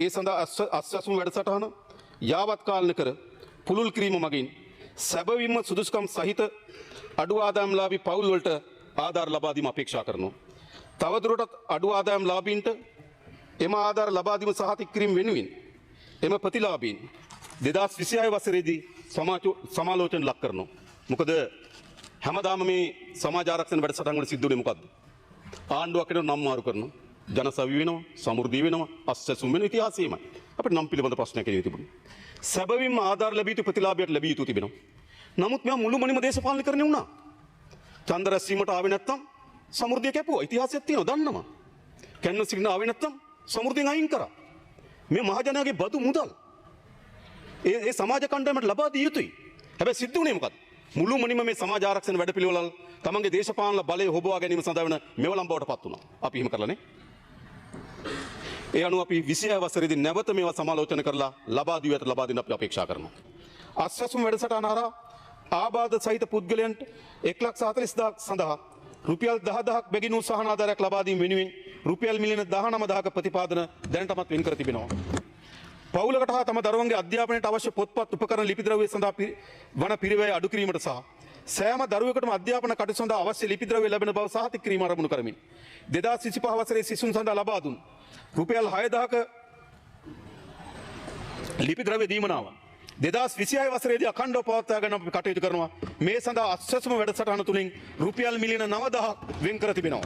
ඒ සඳහා අස්වැසුම් වැඩසටහන යාවත් කාලන කර පුළුල් කිරීම මගින් සැබවින්ම සුදුසුකම් සහිත අඩු ආදායම්ලාභී පවුල් වලට ආධාර ලබා දීම අපේක්ෂා කරනවා. තවදුරටත් අඩු ආදායම්ලාභීන්ට එම ආධාර ලබා දීම සහතික කිරීම වෙනුවෙන් එම ප්‍රතිලාභීන් 2026 වසරේදී සමාලෝචන ලක් කරනවා. මොකද හැමදාම මේ සමාජ ආරක්ෂණ වැඩසටහන් වල සිද්ධ වෙන්නේ මොකද්ද? ආණ්ඩුවක් වෙනව නම් මාරු කරනවා. ජනසවි වෙනවා, සමෘද්ධිය වෙනවා, අස්වැසුම් වෙන ඉතිහාසයමයි. අපිට නම් පිළිබඳ ප්‍රශ්නයක් එන්නේ තිබුණේ. සැබවින්ම ආධාර ලැබිය යුතු ප්‍රතිලාභයට ලැබිය යුතු තිබෙනවා. නමුත් මෙයා මුළුමනින්ම දේශපාලනීකරණය වුණා. ඡන්ද රැස්වීමට ආවේ නැත්තම් සමෘද්ධිය කැපුවා. ඉතිහාසයක් තියෙනවා දන්නවා. කැන්වස් සිග්නල් ආවේ නැත්තම් සමෘද්ධියෙන් අයින් කරා. මේ මහජනයාගේ බදු මුදල් ඒ සමාජ කණ්ඩායමට ලබා දිය යුතුයි. හැබැයි සිද්ධ වුණේ මොකද්ද? මුළුමනින්ම මේ සමාජ ආරක්ෂණ වැඩපිළිවෙළ තමන්ගේ දේශපාලන බලය හොබවා ගැනීම සඳහා වෙන මෙවලම් බවට පත් වුණා. අපි එහෙම කරලා නේ. ඒ අනුව අපි 26 වසරේදී නැවත මේවා සමාලෝචන කරලා ලබා දිය යුතු ලබා දෙන්න අපි අපේක්ෂා කරනවා. අස්වැසුම් වැඩසටහන හරහා ආබාධ සහිත පුද්ගලයන්ට 1,40,000ක් සඳහා රුපියල් 10,000ක් බැගින් වූ සහන ආධාරයක් ලබා දීම වෙනුවෙන් රුපියල් මිලියන 19,000ක ප්‍රතිපාදන දැනටමත් වෙන් කර තිබෙනවා. පවුලකට හා තම දරුවන්ගේ අධ්‍යාපනයට අවශ්‍ය පොත්පත් උපකරණ ලිපි ද්‍රව්‍ය සඳහා වන පිරිවැය අඩු කිරීමට සහ සෑම දරුවෙකුටම අධ්‍යාපන කටයුතු සඳහා අවශ්‍ය ලිපි ද්‍රව්‍ය ලැබෙන බව සහතික කිරීම ආරම්භ කරමින් 2025 වසරේ සිසුන් සඳහා ලබා දුන් රුපියල් 6,000ක ලිපි ද්‍රව්‍ය දීමනාව 2026 වසරේදී අඛණ්ඩව පවත්වා ගන්න අපි කටයුතු කරනවා. මේ සඳහා අස්වැසුම වැඩසටහන තුලින් රුපියල් මිලියන 9,000ක් වෙන් කර තිබෙනවා.